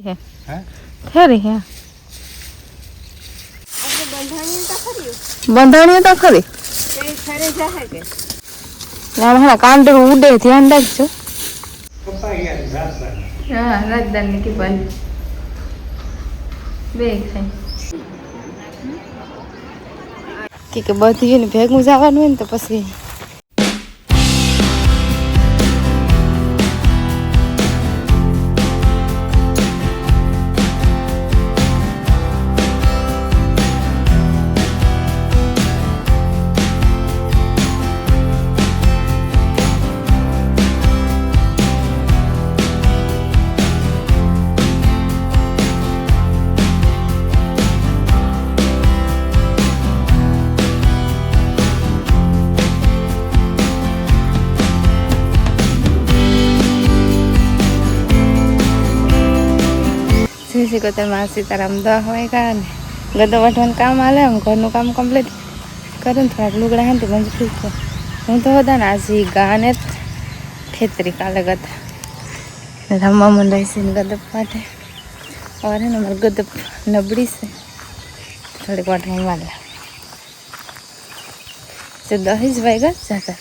है खरी है बंधाणी तो खरी कांटे उड़े ध्यान रखो राजधानी की बन કે બધી ને ભેગું જવાનું હોય ને તો પછી માં સીતારામ 10 વાગ્યા ને ગદો વાટવાનું કામ હાલે આમ ઘરનું કામ કમ્પ્લીટ કરે ને થોડાક લુગડા હે ને મંજ ફૂલતો હું તો હતા ને આજે ગાને ખેતરી કાલે ગતા રમવા મંડાઈ છે ને ગદપ માટે और है ना हमारे गदप नबड़ी से थोड़ी वाटમાં वाला तो 10 वाग्या जाता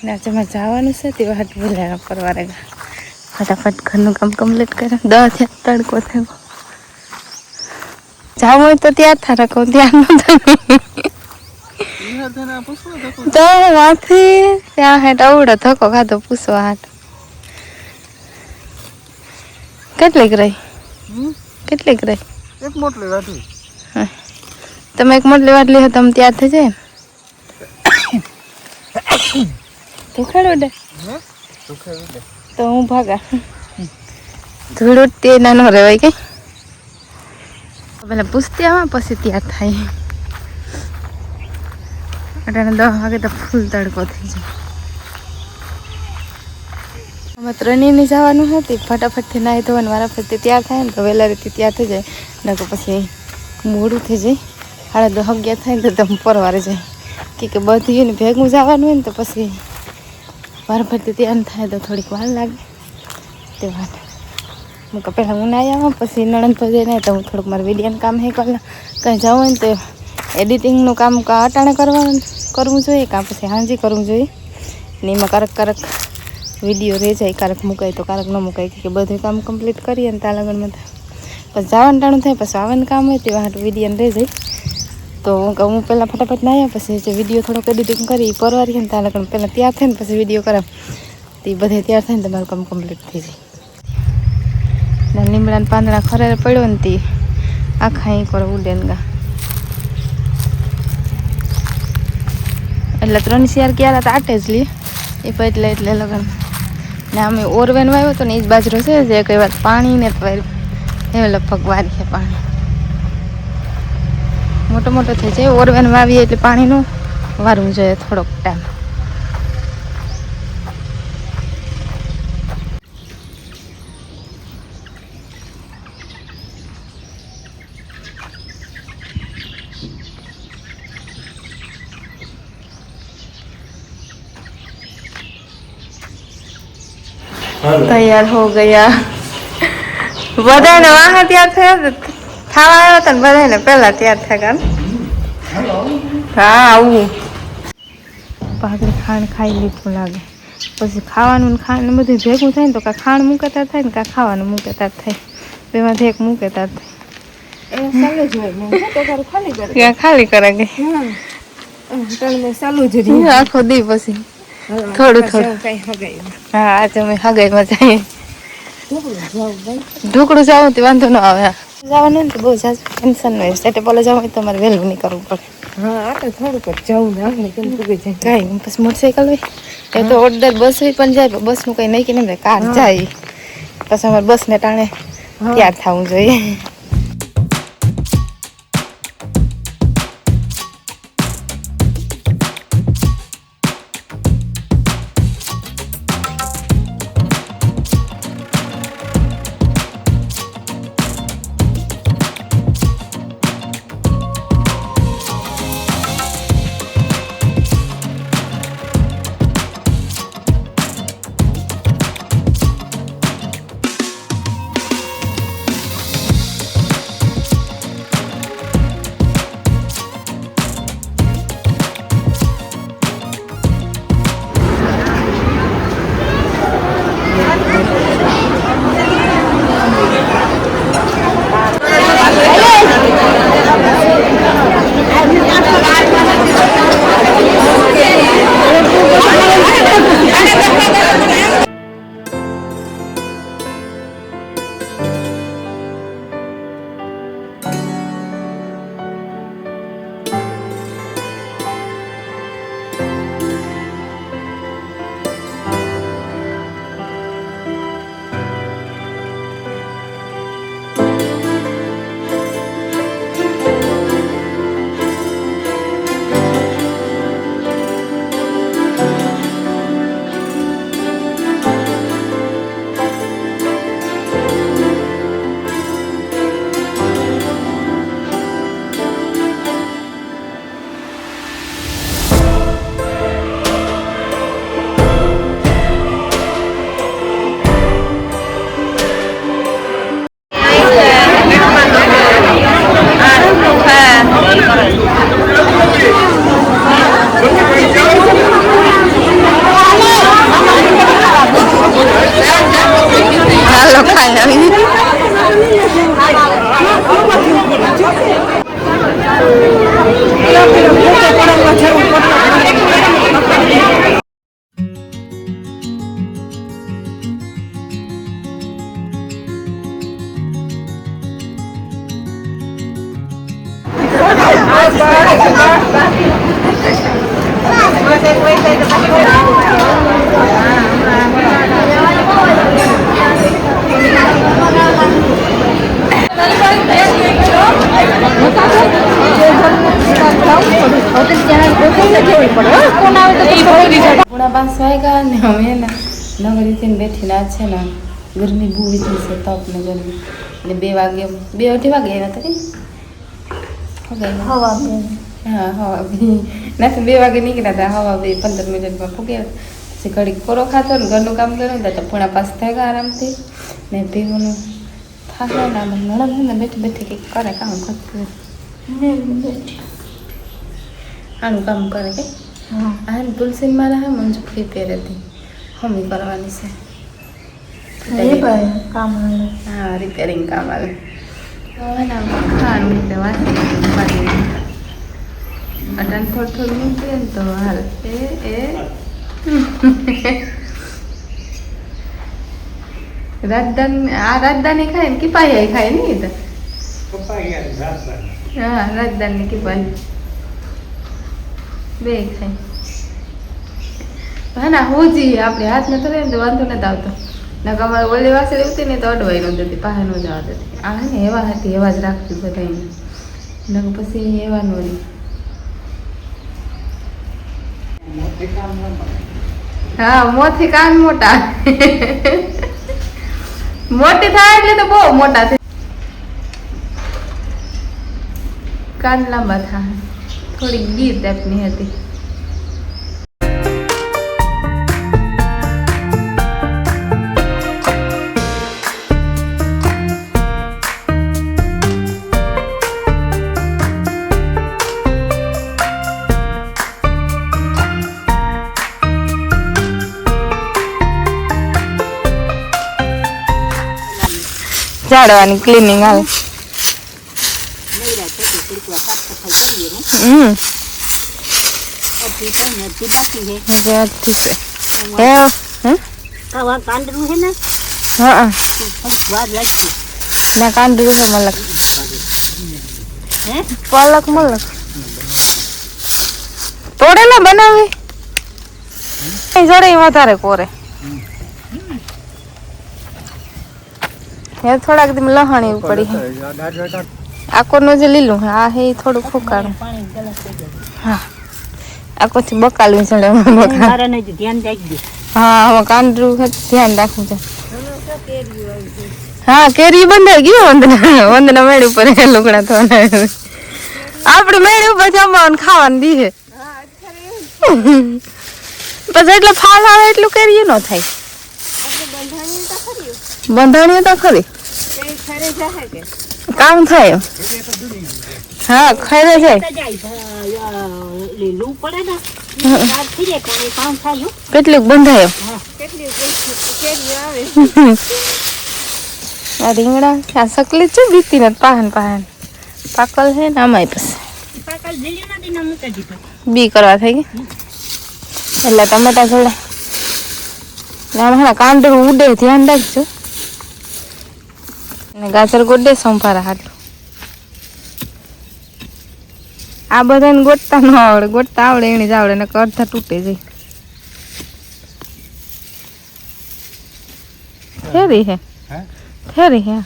નાચમાં જવાનું છે તે વાત બોલ્યા પરવારે ફટાફટ ઘરનું કામ કમ્પ્લીટ કરે 10 તડકો થયો જાવ હોય તો ત્યાં થા રાખો ત્યાં તો વાથી ત્યાં હેઠ આવડો થકો ખાધો પૂછવા હાટ કેટલીક રહી એક મોટલી વાટલી તમે એક મોટલી વાટલી હોય તમે ત્યાં થઈ જાય તો ખેડો તો હું ભાગા ધૂળ ઉડતી નાનો રહેવાય કે પેલા પૂછતી આવા પછી ત્યાં થાય અટાણે 10 વાગે તો ફૂલ તડકો થઈ જાય અમે ત્રણેયને જવાનું હતી ફટાફટથી નાહી ધોવાનું મારા ફરતી તૈયાર થાય ને તો વહેલા રીતે તૈયાર થઈ જાય નકર પછી મોડું થઈ જાય 10:30 થાય ને તો તમે પરવારે જાય કે બધી ને ભેગું જવાનું હોય ને તો પછી મારા ફરતી તૈયાર થાય તો થોડીક વાર લાગે તે વાત હું પહેલાં હું ના આવું પછી નણંદ પર જઈને તો હું થોડુંક મારું વિડીયોનું કામ હે કર કંઈ જવું હોય ને તો એડિટિંગનું કામ અટાણે કરવું જોઈએ કાં પછી હાંજી કરવું જોઈએ ને એમાં કારક વિડીયો રહી જાય કારક મુકાય તો કારક ન મુકાય કે બધું કામ કમ્પ્લીટ કરીએ ને ત્યાં લગનમાં પછી જવાનું ટાણું થાય પછી આવવાનું કામ હોય તે વાટ વિડીયોને રહી જાય તો હું પહેલાં ફટાફટ ના આવ્યા પછી જે વિડીયો થોડોક એડિટિંગ કરી પરવારીએ ને ત્યાં લગન પહેલાં તૈયાર થાય ને પછી વિડીયો કરાવ તો એ બધે તૈયાર થાય ને તમારું કામ કમ્પ્લીટ થઈ જાય લીમડાના પાંદડા ખરે પડ્યો ને તે આખા અહીં કરો ઉડે ને ગા એટલે 3 શિયાર ક્યારે તો આટે જ લઈએ એ એટલે લગન ને અમે ઓરવેન વાવ્યો હતો ને એ જ બાજરો છે જે કઈ વાત પાણી ને વાર્યું એ લગભગ વારી છે પાણી મોટો થઈ જાય ઓરવેન વાવીએ એટલે પાણીનું વારવું જોઈએ થોડોક ટાઈમ तैयार हो गया बधाने वहां तैयार થયા ખાવા આવ્યો તો બધાને પહેલા તૈયાર થયા હા આવું પાઘડી ખાંડ ખાઈ લીધું લાગે પછી ખાવાનું ખાંડ બધું ભેગું થાય ને તો કાં ખાંડ મૂકેતા થાય ને કાં ખાવાનું મૂકેતા થાય બેમાંથી એક મૂકેતા થાય ખાલી કરે ગઈ આખો દી પછી થોડું હા આજે અમે હગાઈમાં જઈએ ઢોકળું જવું તો વાંધો ન આવે જવાનું ને તો બહુ ટેન્શન નહીં સેટે બોલે જવું હોય તમારે વહેલું નહીં કરવું પડે હા તો થોડુંક જવું ને કાંઈ પછી મોટરસાઇકલ હોય એ તો ઓર્ડર બસ હોય પણ જાય બસનું કંઈ નહીં કે નહીં કાર જાય પછી અમારે બસને ટાણે તૈયાર થવું જોઈએ હાલો ખાઈ આવી પૂણા 5 વાગ્યા ને અમે ને નવરીથી બેઠીને આ છે ને ગરમી બહુ થઈ છે તપ ને ગરમી એટલે 2 વાગે 2 વાગે આવ્યા હતા હા હવા નથી 2 વાગે નીકળ્યા હતા હવા 15 મિનિટમાં ફૂગ્યા પછી ઘડી કોરો ખાતો ને ઘરનું કામ કર્યું તો પૂણા 5 થઈ ગયા આરામથી ને ભેગું થાય ને આમ નણંદ બેઠી બેઠી કંઈક કરે કામ કરતું આનું કામ કરે કે આ તુલસી મારા હા મંજુ ફ્રી પહેરે હતી હમી કરવાની છે કામ હા રિપેરિંગ કામ આવે ખાવાનું એટલે વાત અટાણ થોડું મૂકીએ ને તો હાલ રાજધાની ખાય ને કિપાઈ ખાય નહીં હા રાજધાની કિપાઈ બે ખાય હા ના હોજી આપણે હાથ ન કરે ને તો વાંધો નથી આવતો ના કે અમારે ઓલી વાસળી ઉતી ને તો અડવાઈ ન જતી પાસે ન જવા દેતી આ ને એવા હતી એવા જ રાખતી બધાને ને પછી એવા નો રહી હા મોથી કાન મોટા મોટી થાય એટલે તો બહુ મોટા થાય કાન લાંબા થાય થોડી ગીર ટાઈપની હતી ઝાડવાની ક્લીનિંગ આવે કાંડરું છે મલક પાલક મલક તોડેલા બનાવી જોડે વધારે કોરે એ થોડાક દી લહાણી પડી આકોનું જે લીલું આ હે થોડું ફૂકાણું હા આકોથી બકાલું ચડે હા હવે કાંડરું ધ્યાન રાખવું છે હા કેરી બંધાઈ ગયું વંદના મેળ ઉપર લુગડા થવાના આપડે મેળ ઉપર જમવાનું ખાવાનું દીધે પછી એટલે ફાલ આવે એટલું કેરી ન થાય બંધાણી તો ખરી કામ થાય હા ખરે જાય કેટલું બંધાયો આ રીંગણા આ સકલી છે બીતી ને પાહન પાકલ છે ને આમાં પછી બી કરવા થઈ ગઈ એટલે ટમેટા થોડા હમણાં કાંદરું ઉડે ધ્યાન રાખજો ને ગાજર ગોડે સંભારા હાટલું આ બધાને ગોટતા ન આવડે ગોટતા આવડે એની જ આવડે ને અડધા તૂટે જાય ફેરી હે ફેરી હે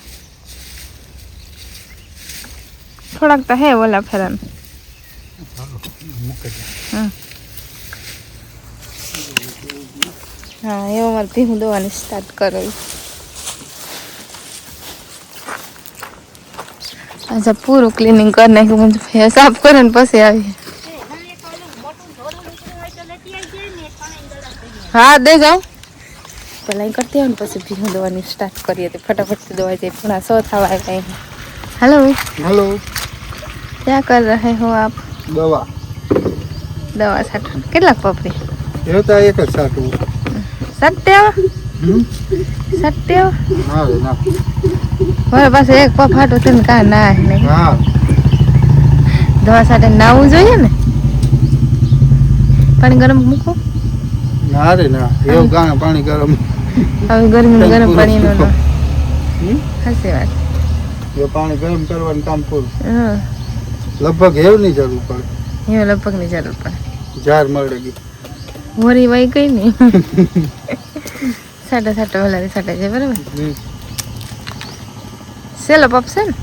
થોડાક તો હે ઓલા ફેરાનું હા એવું મારે ભીહું દોવાની સ્ટાર્ટ કરેલું अच्छा पूरा क्लीनिंग करने के मुझे साफ करे ने પછી આવી હા દે જાઓ પહેલા કરતી હોય ને પછી ભીહું દોવાની સ્ટાર્ટ કરીએ તો ફટાફટ દોવાઈ જાય પૂરા 100 થવા આવી હેલો હેલો क्या कर रहे हो आप? દવા દવા સાટ કેટલાક પપરી એ તો એક જ સાટું સત્યાવ સત્યાવ ના રે ના મારા પાસે એક પપ હાટું છે ને કા ના નહીં હા દવા સાથે નાવું જોઈએ ને પાણી ગરમ મૂકો ના રે ના એવું ગાણા પાણી ગરમ હવે ગરમી ગરમ પાણી નો હમ? સાચી વાત એ પાણી ગરમ કરવાનું કામ પૂરું હા લગભગ એવું નહીં જરૂર પડે એ લગભગ ની જરૂર પડે જાર મળે ગઈ મોરી વાઈ ગઈ ને સાટા સાટા ઓલા સાટા છે બરાબર હમ. સેલો પપ છે ને